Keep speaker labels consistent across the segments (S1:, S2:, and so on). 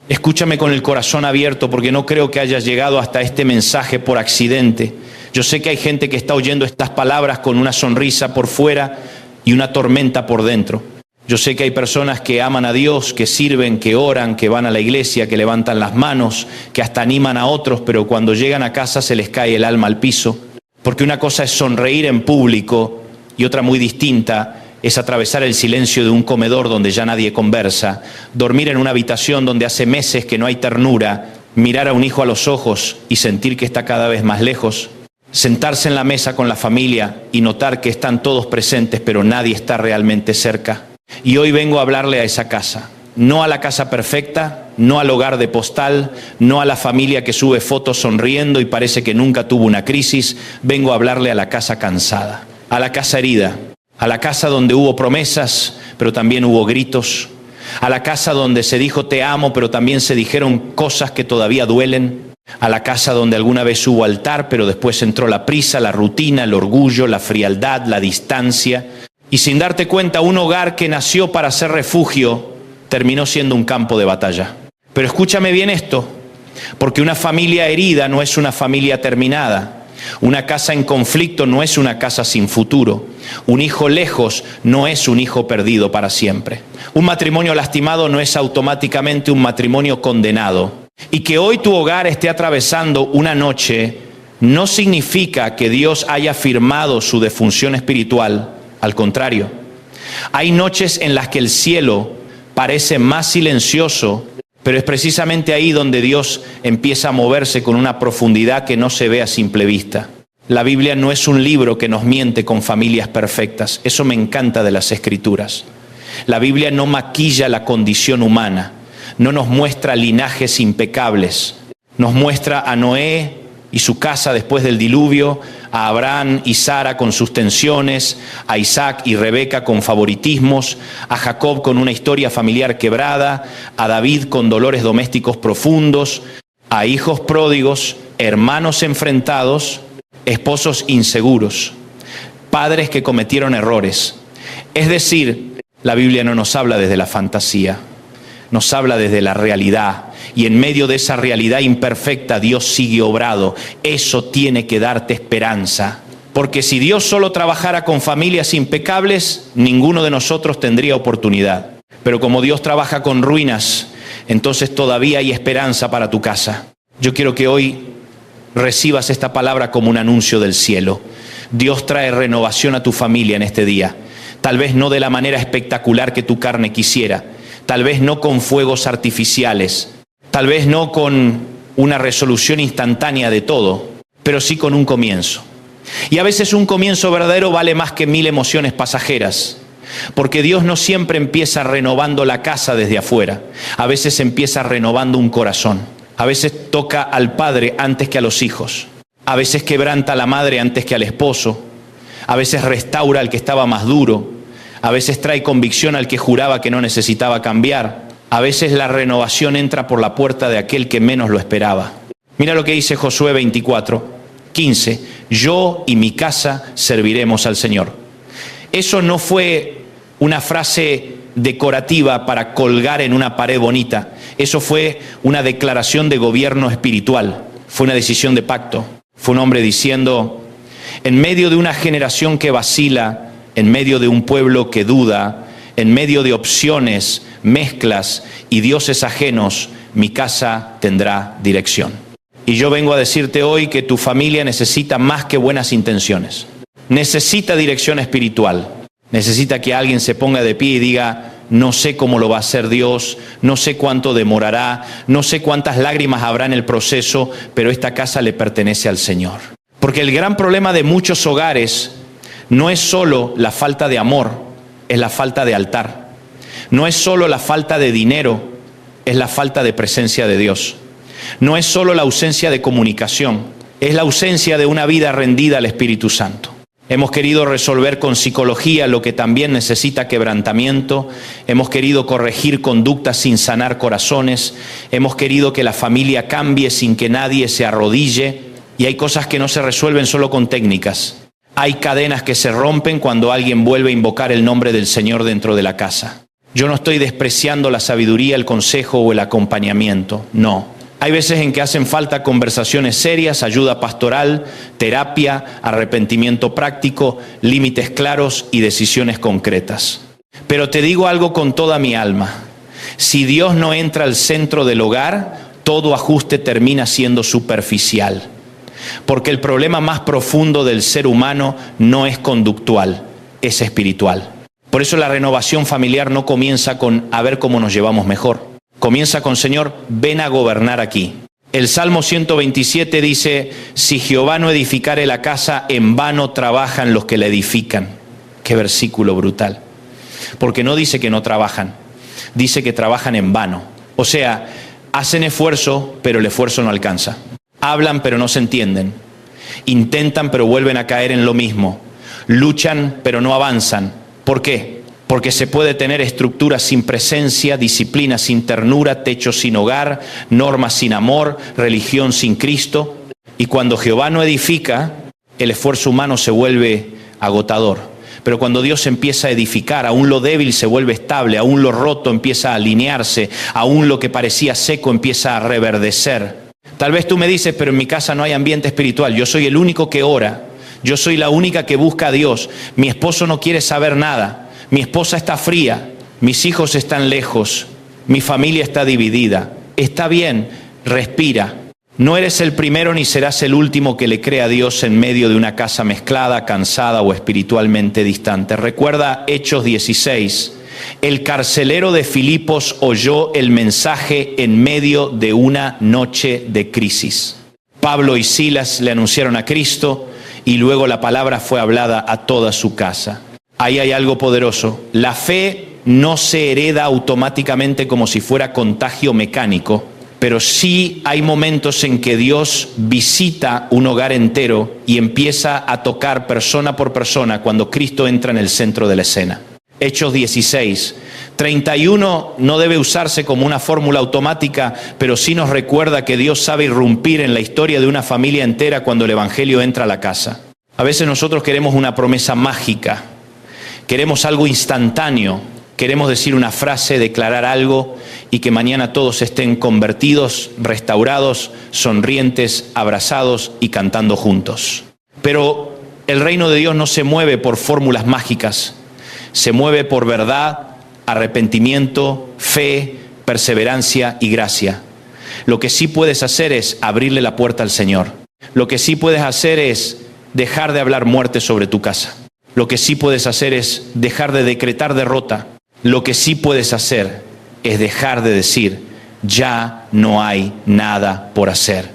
S1: Escúchame con el corazón abierto, porque no creo que hayas llegado hasta este mensaje por accidente. Yo sé que hay gente que está oyendo estas palabras con una sonrisa por fuera y una tormenta por dentro. Yo sé que hay personas que aman a Dios, que sirven, que oran, que van a la iglesia, que levantan las manos, que hasta animan a otros, pero cuando llegan a casa se les cae el alma al piso. Porque una cosa es sonreír en público y otra muy distinta es atravesar el silencio de un comedor donde ya nadie conversa, dormir en una habitación donde hace meses que no hay ternura, mirar a un hijo a los ojos y sentir que está cada vez más lejos, sentarse en la mesa con la familia y notar que están todos presentes pero nadie está realmente cerca. Y hoy vengo a hablarle a esa casa, no a la casa perfecta, no al hogar de postal, no a la familia que sube fotos sonriendo y parece que nunca tuvo una crisis. Vengo a hablarle a la casa cansada, a la casa herida, a la casa donde hubo promesas, pero también hubo gritos, a la casa donde se dijo te amo, pero también se dijeron cosas que todavía duelen, a la casa donde alguna vez hubo altar, pero después entró la prisa, la rutina, el orgullo, la frialdad, la distancia. Y sin darte cuenta, un hogar que nació para ser refugio terminó siendo un campo de batalla. Pero escúchame bien esto, porque una familia herida no es una familia terminada. Una casa en conflicto no es una casa sin futuro. Un hijo lejos no es un hijo perdido para siempre. Un matrimonio lastimado no es automáticamente un matrimonio condenado. Y que hoy tu hogar esté atravesando una noche no significa que Dios haya firmado su defunción espiritual. Al contrario, hay noches en las que el cielo parece más silencioso, pero es precisamente ahí donde Dios empieza a moverse con una profundidad que no se ve a simple vista. La Biblia no es un libro que nos miente con familias perfectas. Eso me encanta de las Escrituras. La Biblia no maquilla la condición humana, no nos muestra linajes impecables. Nos muestra a Noé y su casa después del diluvio, a Abraham y Sara con sus tensiones, a Isaac y Rebeca con favoritismos, a Jacob con una historia familiar quebrada, a David con dolores domésticos profundos, a hijos pródigos, hermanos enfrentados, esposos inseguros, padres que cometieron errores. Es decir, la Biblia no nos habla desde la fantasía, nos habla desde la realidad. Y en medio de esa realidad imperfecta, Dios sigue obrando. Eso tiene que darte esperanza. Porque si Dios solo trabajara con familias impecables, ninguno de nosotros tendría oportunidad. Pero como Dios trabaja con ruinas, entonces todavía hay esperanza para tu casa. Yo quiero que hoy recibas esta palabra como un anuncio del cielo. Dios trae renovación a tu familia en este día. Tal vez no de la manera espectacular que tu carne quisiera. Tal vez no con fuegos artificiales. Tal vez no con una resolución instantánea de todo, pero sí con un comienzo. Y a veces un comienzo verdadero vale más que 1000 emociones pasajeras, porque Dios no siempre empieza renovando la casa desde afuera. A veces empieza renovando un corazón. A veces toca al padre antes que a los hijos. A veces quebranta a la madre antes que al esposo. A veces restaura al que estaba más duro. A veces trae convicción al que juraba que no necesitaba cambiar. A veces la renovación entra por la puerta de aquel que menos lo esperaba. Mira lo que dice Josué 24:15. Yo y mi casa serviremos al Señor. Eso no fue una frase decorativa para colgar en una pared bonita. Eso fue una declaración de gobierno espiritual. Fue una decisión de pacto. Fue un hombre diciendo, en medio de una generación que vacila, en medio de un pueblo que duda, en medio de opciones, mezclas y dioses ajenos, mi casa tendrá dirección. Y yo vengo a decirte hoy que tu familia necesita más que buenas intenciones. Necesita dirección espiritual. Necesita que alguien se ponga de pie y diga, no sé cómo lo va a hacer Dios, no sé cuánto demorará, no sé cuántas lágrimas habrá en el proceso, pero esta casa le pertenece al Señor. Porque el gran problema de muchos hogares no es solo la falta de amor, es la falta de altar. No es solo la falta de dinero, es la falta de presencia de Dios. No es solo la ausencia de comunicación, es la ausencia de una vida rendida al Espíritu Santo. Hemos querido resolver con psicología lo que también necesita quebrantamiento. Hemos querido corregir conductas sin sanar corazones. Hemos querido que la familia cambie sin que nadie se arrodille. Y hay cosas que no se resuelven solo con técnicas. Hay cadenas que se rompen cuando alguien vuelve a invocar el nombre del Señor dentro de la casa. Yo no estoy despreciando la sabiduría, el consejo o el acompañamiento, no. Hay veces en que hacen falta conversaciones serias, ayuda pastoral, terapia, arrepentimiento práctico, límites claros y decisiones concretas. Pero te digo algo con toda mi alma. Si Dios no entra al centro del hogar, todo ajuste termina siendo superficial. Porque el problema más profundo del ser humano no es conductual, es espiritual. Por eso la renovación familiar no comienza con a ver cómo nos llevamos mejor. Comienza con, Señor, ven a gobernar aquí. El Salmo 127 dice, si Jehová no edificare la casa, en vano trabajan los que la edifican. Qué versículo brutal. Porque no dice que no trabajan, dice que trabajan en vano. O sea, hacen esfuerzo, pero el esfuerzo no alcanza. Hablan, pero no se entienden. Intentan, pero vuelven a caer en lo mismo. Luchan, pero no avanzan. ¿Por qué? Porque se puede tener estructuras sin presencia, disciplina sin ternura, techo sin hogar, normas sin amor, religión sin Cristo. Y cuando Jehová no edifica, el esfuerzo humano se vuelve agotador. Pero cuando Dios empieza a edificar, aún lo débil se vuelve estable, aún lo roto empieza a alinearse, aún lo que parecía seco empieza a reverdecer. Tal vez tú me dices, pero en mi casa no hay ambiente espiritual. Yo soy el único que ora. Yo soy la única que busca a Dios. Mi esposo no quiere saber nada. Mi esposa está fría, mis hijos están lejos, mi familia está dividida. Está bien, respira. No eres el primero ni serás el último que le cree a Dios en medio de una casa mezclada, cansada o espiritualmente distante. Recuerda Hechos 16. El carcelero de Filipos oyó el mensaje en medio de una noche de crisis. Pablo y Silas le anunciaron a Cristo y luego la palabra fue hablada a toda su casa. Ahí hay algo poderoso. La fe no se hereda automáticamente como si fuera contagio mecánico, pero sí hay momentos en que Dios visita un hogar entero y empieza a tocar persona por persona cuando Cristo entra en el centro de la escena. Hechos 16. 31 no debe usarse como una fórmula automática, pero sí nos recuerda que Dios sabe irrumpir en la historia de una familia entera cuando el Evangelio entra a la casa. A veces nosotros queremos una promesa mágica. Queremos algo instantáneo, queremos decir una frase, declarar algo y que mañana todos estén convertidos, restaurados, sonrientes, abrazados y cantando juntos. Pero el reino de Dios no se mueve por fórmulas mágicas, se mueve por verdad, arrepentimiento, fe, perseverancia y gracia. Lo que sí puedes hacer es abrirle la puerta al Señor. Lo que sí puedes hacer es dejar de hablar muerte sobre tu casa. Lo que sí puedes hacer es dejar de decretar derrota. Lo que sí puedes hacer es dejar de decir, ya no hay nada por hacer.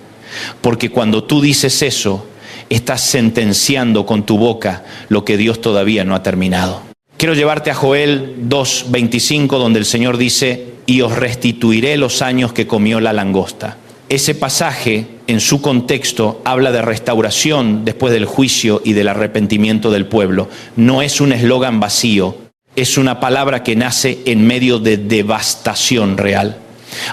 S1: Porque cuando tú dices eso, estás sentenciando con tu boca lo que Dios todavía no ha terminado. Quiero llevarte a Joel 2:25, donde el Señor dice, y os restituiré los años que comió la langosta. Ese pasaje, en su contexto, habla de restauración después del juicio y del arrepentimiento del pueblo. No es un eslogan vacío, es una palabra que nace en medio de devastación real.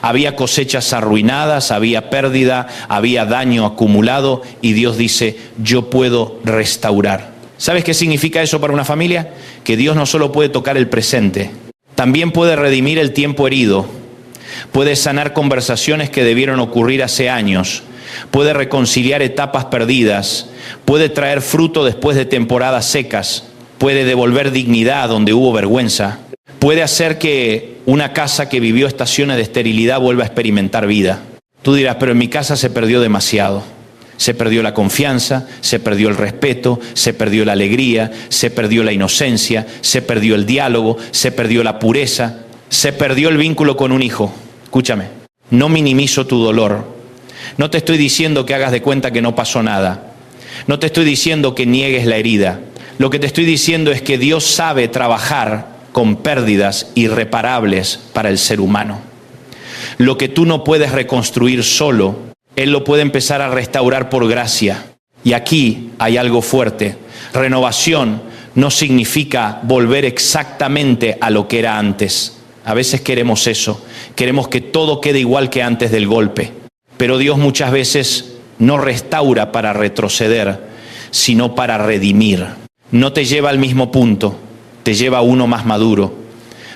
S1: Había cosechas arruinadas, había pérdida, había daño acumulado y Dios dice, yo puedo restaurar. ¿Sabes qué significa eso para una familia? Que Dios no solo puede tocar el presente, también puede redimir el tiempo herido. Puede sanar conversaciones que debieron ocurrir hace años, puede reconciliar etapas perdidas, puede traer fruto después de temporadas secas, puede devolver dignidad donde hubo vergüenza, puede hacer que una casa que vivió estaciones de esterilidad vuelva a experimentar vida. Tú dirás, pero en mi casa se perdió demasiado. Se perdió la confianza, se perdió el respeto, se perdió la alegría, se perdió la inocencia, se perdió el diálogo, se perdió la pureza, se perdió el vínculo con un hijo. Escúchame, no minimizo tu dolor. No te estoy diciendo que hagas de cuenta que no pasó nada. No te estoy diciendo que niegues la herida. Lo que te estoy diciendo es que Dios sabe trabajar con pérdidas irreparables para el ser humano. Lo que tú no puedes reconstruir solo, Él lo puede empezar a restaurar por gracia. Y aquí hay algo fuerte. Renovación no significa volver exactamente a lo que era antes. A veces queremos eso. Queremos que todo quede igual que antes del golpe. Pero Dios muchas veces no restaura para retroceder, sino para redimir. No te lleva al mismo punto, te lleva a uno más maduro.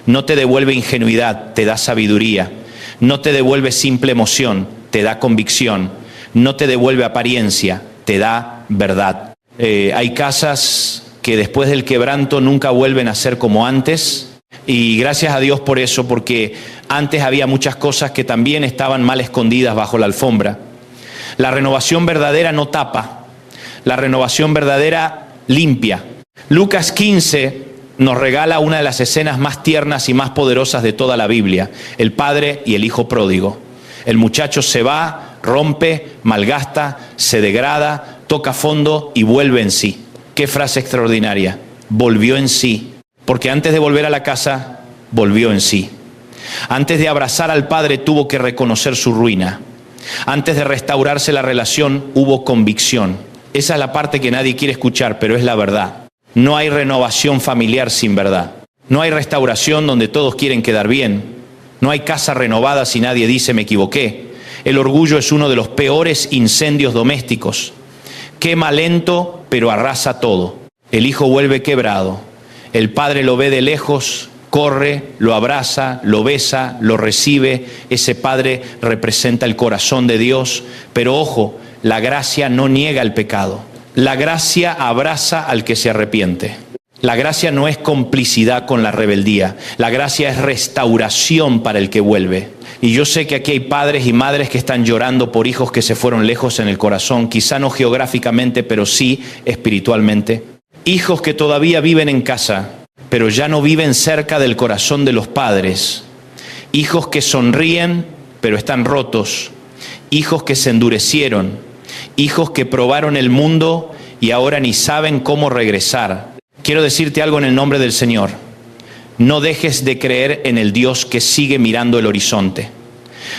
S1: No te devuelve ingenuidad, te da sabiduría. No te devuelve simple emoción, te da convicción. No te devuelve apariencia, te da verdad. Hay casas que después del quebranto nunca vuelven a ser como antes. Y gracias a Dios por eso, porque antes había muchas cosas que también estaban mal escondidas bajo la alfombra. La renovación verdadera no tapa, la renovación verdadera limpia. Lucas 15 nos regala una de las escenas más tiernas y más poderosas de toda la Biblia: el padre y el hijo pródigo. El muchacho se va, rompe, malgasta, se degrada, toca fondo y vuelve en sí. Qué frase extraordinaria: volvió en sí. Porque antes de volver a la casa, volvió en sí. Antes de abrazar al padre, tuvo que reconocer su ruina. Antes de restaurarse la relación, hubo convicción. Esa es la parte que nadie quiere escuchar, pero es la verdad. No hay renovación familiar sin verdad. No hay restauración donde todos quieren quedar bien. No hay casa renovada si nadie dice me equivoqué. El orgullo es uno de los peores incendios domésticos. Quema lento, pero arrasa todo. El hijo vuelve quebrado. El padre lo ve de lejos, corre, lo abraza, lo besa, lo recibe. Ese padre representa el corazón de Dios. Pero ojo, la gracia no niega el pecado. La gracia abraza al que se arrepiente. La gracia no es complicidad con la rebeldía. La gracia es restauración para el que vuelve. Y yo sé que aquí hay padres y madres que están llorando por hijos que se fueron lejos en el corazón, quizá no geográficamente, pero sí espiritualmente. Hijos que todavía viven en casa, pero ya no viven cerca del corazón de los padres. Hijos que sonríen, pero están rotos. Hijos que se endurecieron. Hijos que probaron el mundo y ahora ni saben cómo regresar. Quiero decirte algo en el nombre del Señor. No dejes de creer en el Dios que sigue mirando el horizonte.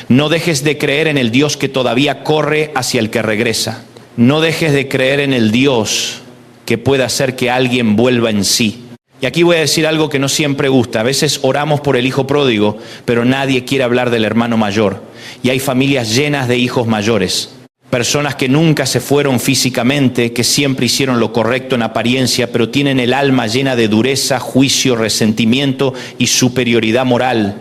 S1: No dejes de creer en el Dios que todavía corre hacia el que regresa. No dejes de creer en el Dios que pueda hacer que alguien vuelva en sí. Y aquí voy a decir algo que no siempre gusta. A veces oramos por el hijo pródigo, pero nadie quiere hablar del hermano mayor. Y hay familias llenas de hijos mayores. Personas que nunca se fueron físicamente, que siempre hicieron lo correcto en apariencia, pero tienen el alma llena de dureza, juicio, resentimiento y superioridad moral.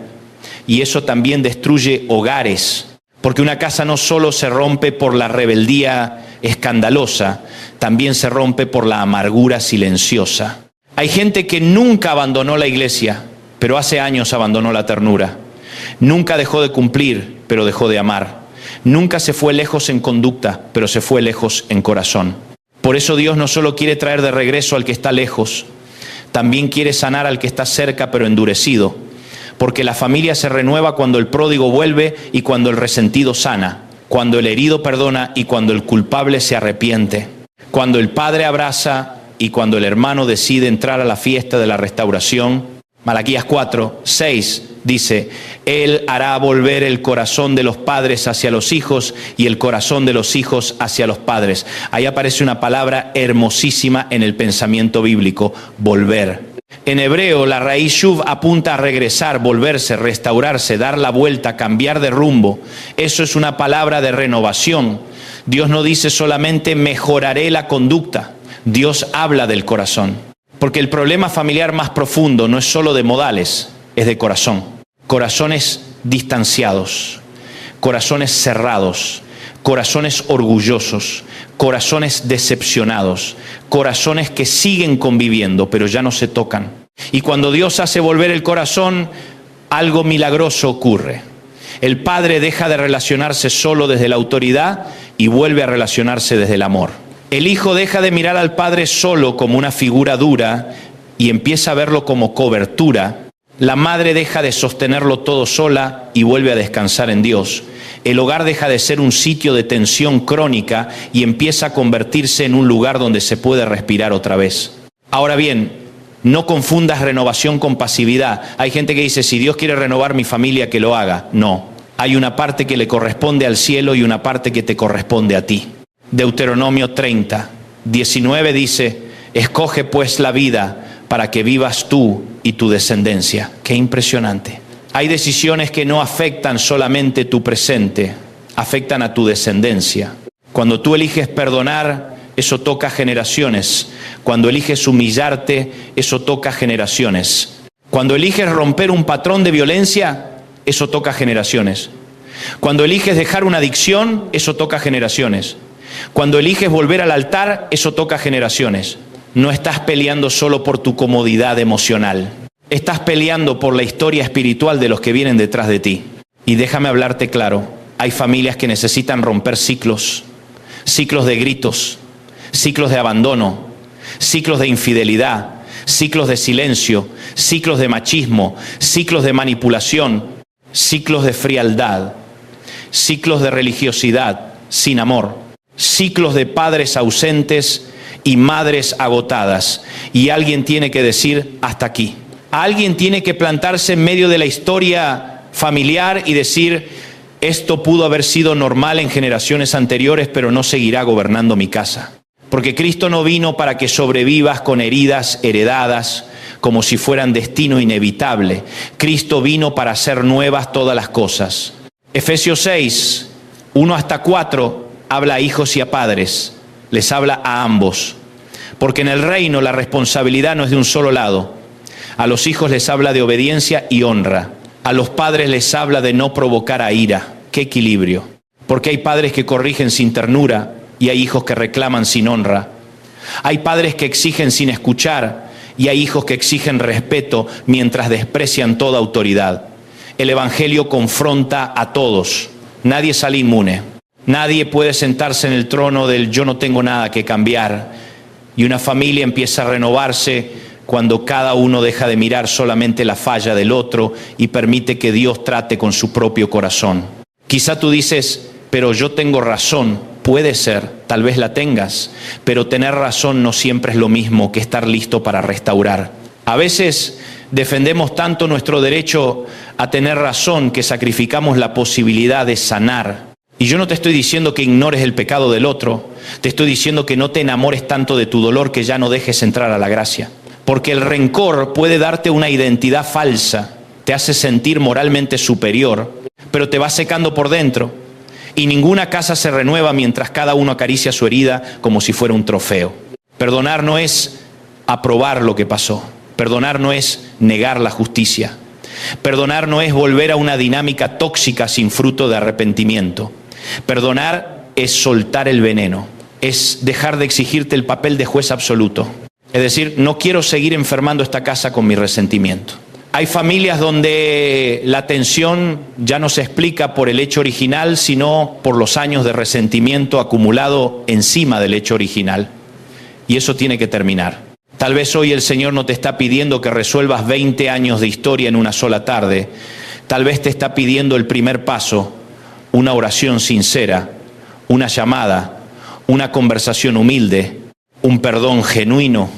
S1: Y eso también destruye hogares. Porque una casa no solo se rompe por la rebeldía escandalosa, también se rompe por la amargura silenciosa. Hay gente que nunca abandonó la iglesia, pero hace años abandonó la ternura. Nunca dejó de cumplir, pero dejó de amar. Nunca se fue lejos en conducta, pero se fue lejos en corazón. Por eso Dios no solo quiere traer de regreso al que está lejos, también quiere sanar al que está cerca, pero endurecido. Porque la familia se renueva cuando el pródigo vuelve y cuando el resentido sana, cuando el herido perdona y cuando el culpable se arrepiente, cuando el padre abraza y cuando el hermano decide entrar a la fiesta de la restauración. Malaquías 4:6 dice: Él hará volver el corazón de los padres hacia los hijos y el corazón de los hijos hacia los padres. Ahí aparece una palabra hermosísima en el pensamiento bíblico: volver. En hebreo, la raíz shuv apunta a regresar, volverse, restaurarse, dar la vuelta, cambiar de rumbo. Eso es una palabra de renovación. Dios no dice solamente mejoraré la conducta. Dios habla del corazón. Porque el problema familiar más profundo no es solo de modales, es de corazón. Corazones distanciados, corazones cerrados, corazones orgullosos, corazones decepcionados, corazones que siguen conviviendo, pero ya no se tocan. Y cuando Dios hace volver el corazón, algo milagroso ocurre. El padre deja de relacionarse solo desde la autoridad y vuelve a relacionarse desde el amor. El hijo deja de mirar al padre solo como una figura dura y empieza a verlo como cobertura. La madre deja de sostenerlo todo sola y vuelve a descansar en Dios. El hogar deja de ser un sitio de tensión crónica y empieza a convertirse en un lugar donde se puede respirar otra vez. Ahora bien, no confundas renovación con pasividad. Hay gente que dice, si Dios quiere renovar mi familia, que lo haga. No, hay una parte que le corresponde al cielo y una parte que te corresponde a ti. Deuteronomio 30:19 dice: escoge pues la vida para que vivas tú y tu descendencia. Qué impresionante. Hay decisiones que no afectan solamente tu presente, afectan a tu descendencia. Cuando tú eliges perdonar, eso toca generaciones. Cuando eliges humillarte, eso toca generaciones. Cuando eliges romper un patrón de violencia, eso toca generaciones. Cuando eliges dejar una adicción, eso toca generaciones. Cuando eliges volver al altar, eso toca generaciones. No estás peleando solo por tu comodidad emocional. Estás peleando por la historia espiritual de los que vienen detrás de ti. Y déjame hablarte claro, hay familias que necesitan romper ciclos. Ciclos de gritos, ciclos de abandono, ciclos de infidelidad, ciclos de silencio, ciclos de machismo, ciclos de manipulación, ciclos de frialdad, ciclos de religiosidad sin amor, ciclos de padres ausentes y madres agotadas. Y alguien tiene que decir hasta aquí. Alguien tiene que plantarse en medio de la historia familiar y decir: esto pudo haber sido normal en generaciones anteriores, pero no seguirá gobernando mi casa. Porque Cristo no vino para que sobrevivas con heridas heredadas como si fueran destino inevitable. Cristo vino para hacer nuevas todas las cosas. Efesios 6, 1 hasta 4, habla a hijos y a padres. Les habla a ambos. Porque en el reino la responsabilidad no es de un solo lado. A los hijos les habla de obediencia y honra. A los padres les habla de no provocar a ira. ¡Qué equilibrio! Porque hay padres que corrigen sin ternura y hay hijos que reclaman sin honra. Hay padres que exigen sin escuchar y hay hijos que exigen respeto mientras desprecian toda autoridad. El Evangelio confronta a todos. Nadie sale inmune. Nadie puede sentarse en el trono del yo no tengo nada que cambiar. Y una familia empieza a renovarse cuando cada uno deja de mirar solamente la falla del otro y permite que Dios trate con su propio corazón. Quizá tú dices: pero yo tengo razón. Puede ser, tal vez la tengas, pero tener razón no siempre es lo mismo que estar listo para restaurar. A veces defendemos tanto nuestro derecho a tener razón que sacrificamos la posibilidad de sanar. Y yo no te estoy diciendo que ignores el pecado del otro, te estoy diciendo que no te enamores tanto de tu dolor que ya no dejes entrar a la gracia. Porque el rencor puede darte una identidad falsa, te hace sentir moralmente superior, pero te va secando por dentro. Y ninguna casa se renueva mientras cada uno acaricia su herida como si fuera un trofeo. Perdonar no es aprobar lo que pasó. Perdonar no es negar la justicia. Perdonar no es volver a una dinámica tóxica sin fruto de arrepentimiento. Perdonar es soltar el veneno. Es dejar de exigirte el papel de juez absoluto. Es decir, no quiero seguir enfermando esta casa con mi resentimiento. Hay familias donde la tensión ya no se explica por el hecho original, sino por los años de resentimiento acumulado encima del hecho original. Y eso tiene que terminar. Tal vez hoy el Señor no te está pidiendo que resuelvas 20 años de historia en una sola tarde. Tal vez te está pidiendo el primer paso, una oración sincera, una llamada, una conversación humilde, un perdón genuino,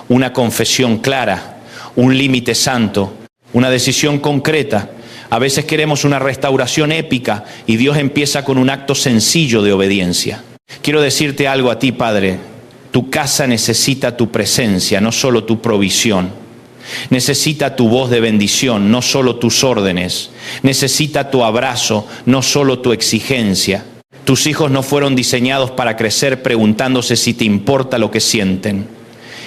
S1: una confesión clara, un límite santo, una decisión concreta. A veces queremos una restauración épica y Dios empieza con un acto sencillo de obediencia. Quiero decirte algo a ti, Padre. Tu casa necesita tu presencia, no solo tu provisión. Necesita tu voz de bendición, no solo tus órdenes. Necesita tu abrazo, no solo tu exigencia. Tus hijos no fueron diseñados para crecer preguntándose si te importa lo que sienten.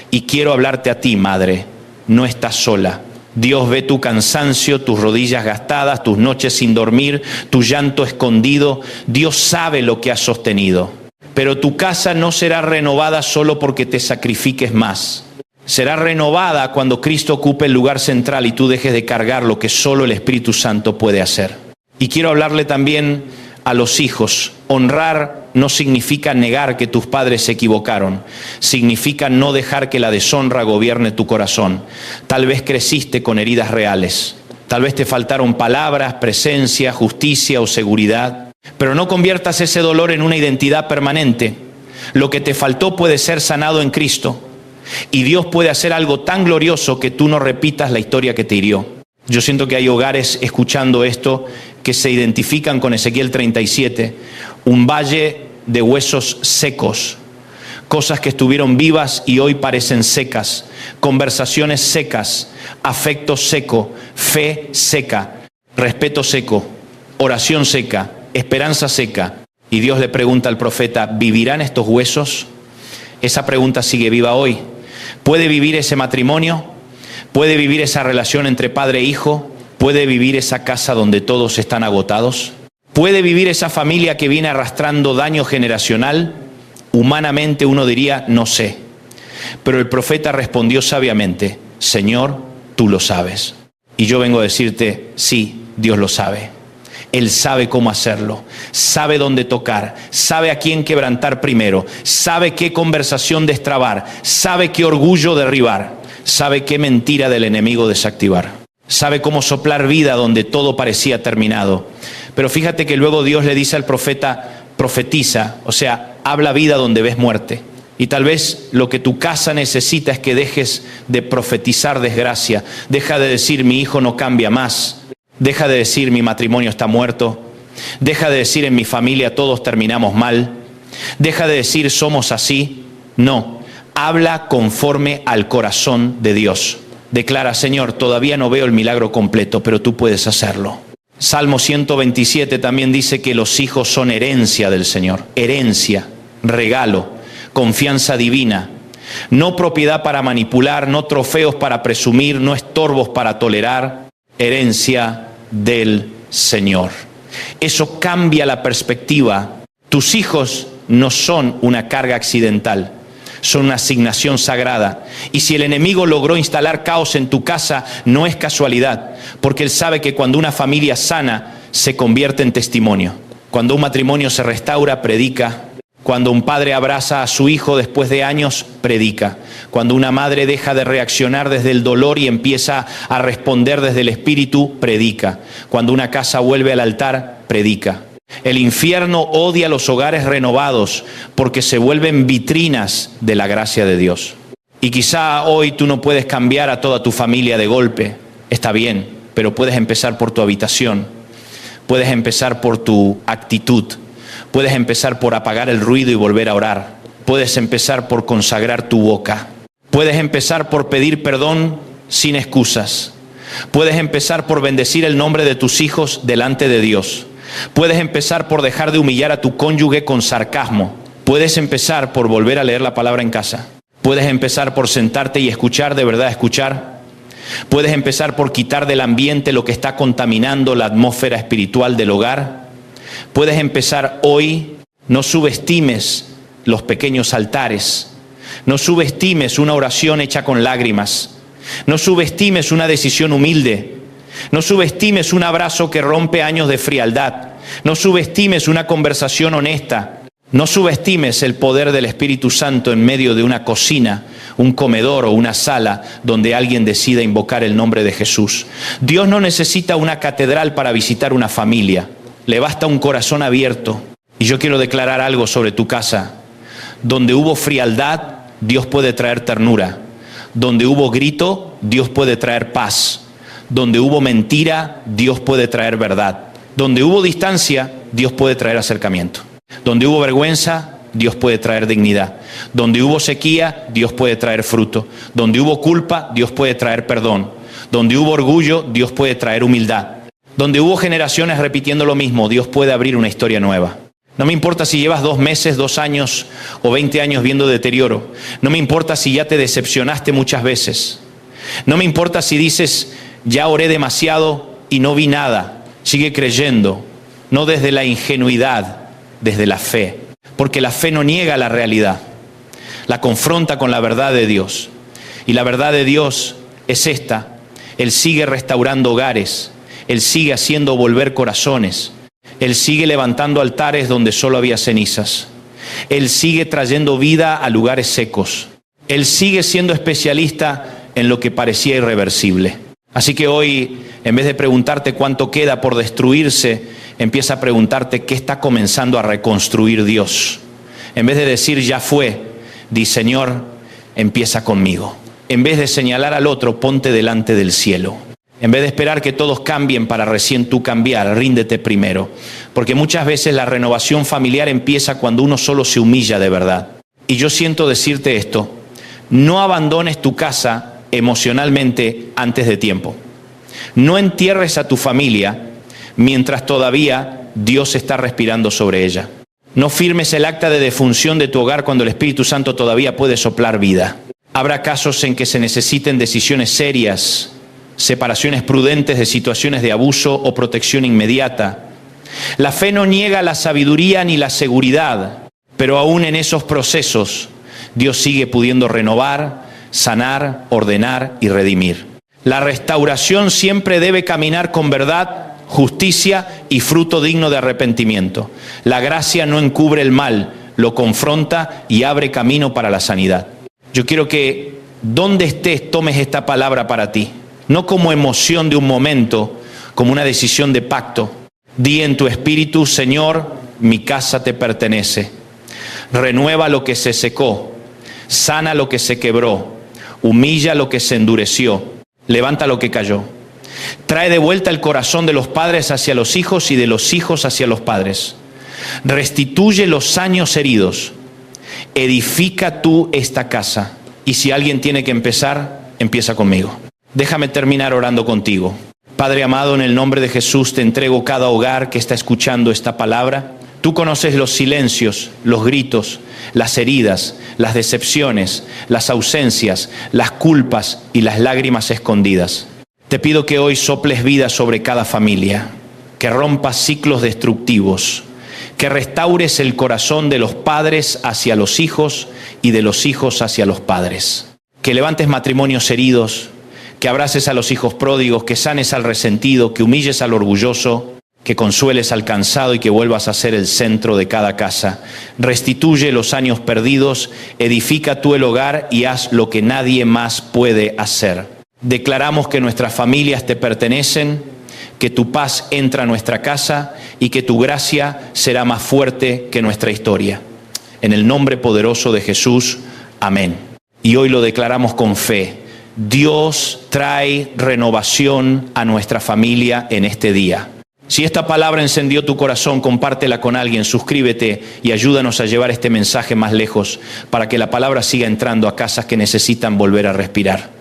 S1: Y quiero hablarte a ti, madre. No estás sola. Dios ve tu cansancio, tus rodillas gastadas, tus noches sin dormir, tu llanto escondido. Dios sabe lo que has sostenido. Pero tu casa no será renovada solo porque te sacrifiques más. Será renovada cuando Cristo ocupe el lugar central y tú dejes de cargar lo que solo el Espíritu Santo puede hacer. Y quiero hablarle también a los hijos. Honrar no significa negar que tus padres se equivocaron. Significa no dejar que la deshonra gobierne tu corazón. Tal vez creciste con heridas reales. Tal vez te faltaron palabras, presencia, justicia o seguridad. Pero no conviertas ese dolor en una identidad permanente. Lo que te faltó puede ser sanado en Cristo. Y Dios puede hacer algo tan glorioso que tú no repitas la historia que te hirió. Yo siento que hay hogares escuchando esto que se identifican con Ezequiel 37, un valle de huesos secos, cosas que estuvieron vivas y hoy parecen secas, conversaciones secas, afecto seco, fe seca, respeto seco, oración seca, esperanza seca. Y Dios le pregunta al profeta, ¿vivirán estos huesos? Esa pregunta sigue viva hoy. ¿Puede vivir ese matrimonio? ¿Puede vivir esa relación entre padre e hijo? ¿Puede vivir esa casa donde todos están agotados? ¿Puede vivir esa familia que viene arrastrando daño generacional? Humanamente uno diría, no sé. Pero el profeta respondió sabiamente, Señor, tú lo sabes. Y yo vengo a decirte, sí, Dios lo sabe. Él sabe cómo hacerlo, sabe dónde tocar, sabe a quién quebrantar primero, sabe qué conversación destrabar, sabe qué orgullo derribar, sabe qué mentira del enemigo desactivar, sabe cómo soplar vida donde todo parecía terminado. Pero fíjate que luego Dios le dice al profeta, profetiza, o sea, habla vida donde ves muerte. Y tal vez lo que tu casa necesita es que dejes de profetizar desgracia, deja de decir mi hijo no cambia más. Deja de decir mi matrimonio está muerto. Deja de decir en mi familia todos terminamos mal. Deja de decir somos así. No, habla conforme al corazón de Dios. Declara, Señor, todavía no veo el milagro completo, pero tú puedes hacerlo. Salmo 127 también dice que los hijos son herencia del Señor. Herencia, regalo, confianza divina. No propiedad para manipular, no trofeos para presumir, no estorbos para tolerar. Herencia del Señor. Eso cambia la perspectiva. Tus hijos no son una carga accidental, son una asignación sagrada. Y si el enemigo logró instalar caos en tu casa, no es casualidad, porque él sabe que cuando una familia sana se convierte en testimonio. Cuando un matrimonio se restaura, predica. Cuando un padre abraza a su hijo después de años, predica. Cuando una madre deja de reaccionar desde el dolor y empieza a responder desde el espíritu, predica. Cuando una casa vuelve al altar, predica. El infierno odia los hogares renovados porque se vuelven vitrinas de la gracia de Dios. Y quizá hoy tú no puedes cambiar a toda tu familia de golpe. Está bien, pero puedes empezar por tu habitación. Puedes empezar por tu actitud. Puedes empezar por apagar el ruido y volver a orar. Puedes empezar por consagrar tu boca. Puedes empezar por pedir perdón sin excusas. Puedes empezar por bendecir el nombre de tus hijos delante de Dios. Puedes empezar por dejar de humillar a tu cónyuge con sarcasmo. Puedes empezar por volver a leer la palabra en casa. Puedes empezar por sentarte y escuchar, de verdad escuchar. Puedes empezar por quitar del ambiente lo que está contaminando la atmósfera espiritual del hogar. Puedes empezar hoy. No subestimes los pequeños altares. No subestimes una oración hecha con lágrimas. No subestimes una decisión humilde. No subestimes un abrazo que rompe años de frialdad. No subestimes una conversación honesta. No subestimes el poder del Espíritu Santo en medio de una cocina, un comedor o una sala donde alguien decida invocar el nombre de Jesús. Dios no necesita una catedral para visitar una familia. Le basta un corazón abierto. Y yo quiero declarar algo sobre tu casa. Donde hubo frialdad, Dios puede traer ternura. Donde hubo grito, Dios puede traer paz. Donde hubo mentira, Dios puede traer verdad. Donde hubo distancia, Dios puede traer acercamiento. Donde hubo vergüenza, Dios puede traer dignidad. Donde hubo sequía, Dios puede traer fruto. Donde hubo culpa, Dios puede traer perdón. Donde hubo orgullo, Dios puede traer humildad. Donde hubo generaciones repitiendo lo mismo, Dios puede abrir una historia nueva. No me importa si llevas 2 meses, 2 años o 20 años viendo deterioro. No me importa si ya te decepcionaste muchas veces. No me importa si dices, ya oré demasiado y no vi nada. Sigue creyendo, no desde la ingenuidad, desde la fe. Porque la fe no niega la realidad, la confronta con la verdad de Dios. Y la verdad de Dios es esta: Él sigue restaurando hogares, Él sigue haciendo volver corazones, Él sigue levantando altares donde solo había cenizas, Él sigue trayendo vida a lugares secos, Él sigue siendo especialista en lo que parecía irreversible. Así que hoy, en vez de preguntarte cuánto queda por destruirse, empieza a preguntarte qué está comenzando a reconstruir Dios. En vez de decir ya fue, di Señor, empieza conmigo. En vez de señalar al otro, ponte delante del cielo. En vez de esperar que todos cambien para recién tú cambiar, ríndete primero. Porque muchas veces la renovación familiar empieza cuando uno solo se humilla de verdad. Y yo siento decirte esto: no abandones tu casa emocionalmente antes de tiempo. No entierres a tu familia mientras todavía Dios está respirando sobre ella. No firmes el acta de defunción de tu hogar cuando el Espíritu Santo todavía puede soplar vida. Habrá casos en que se necesiten decisiones serias, separaciones prudentes de situaciones de abuso o protección inmediata. La fe no niega la sabiduría ni la seguridad, pero aún en esos procesos, Dios sigue pudiendo renovar, sanar, ordenar y redimir. La restauración siempre debe caminar con verdad, justicia y fruto digno de arrepentimiento. La gracia no encubre el mal, lo confronta y abre camino para la sanidad. Yo quiero que donde estés tomes esta palabra para ti, no como emoción de un momento, como una decisión de pacto. Di en tu espíritu: Señor, mi casa te pertenece. Renueva lo que se secó, sana lo que se quebró, humilla lo que se endureció, levanta lo que cayó. Trae de vuelta el corazón de los padres hacia los hijos y de los hijos hacia los padres. Restituye los años heridos. Edifica tú esta casa. Y si alguien tiene que empezar, empieza conmigo. Déjame terminar orando contigo. Padre amado, en el nombre de Jesús te entrego cada hogar que está escuchando esta palabra. Tú conoces los silencios, los gritos, las heridas, las decepciones, las ausencias, las culpas y las lágrimas escondidas. Te pido que hoy soples vida sobre cada familia, que rompas ciclos destructivos, que restaures el corazón de los padres hacia los hijos y de los hijos hacia los padres. Que levantes matrimonios heridos, que abraces a los hijos pródigos, que sanes al resentido, que humilles al orgulloso, que consueles al cansado y que vuelvas a ser el centro de cada casa. Restituye los años perdidos, edifica tú el hogar y haz lo que nadie más puede hacer. Declaramos que nuestras familias te pertenecen, que tu paz entra a nuestra casa y que tu gracia será más fuerte que nuestra historia. En el nombre poderoso de Jesús, amén. Y hoy lo declaramos con fe. Dios trae renovación a nuestra familia en este día. Si esta palabra encendió tu corazón, compártela con alguien, suscríbete y ayúdanos a llevar este mensaje más lejos para que la palabra siga entrando a casas que necesitan volver a respirar.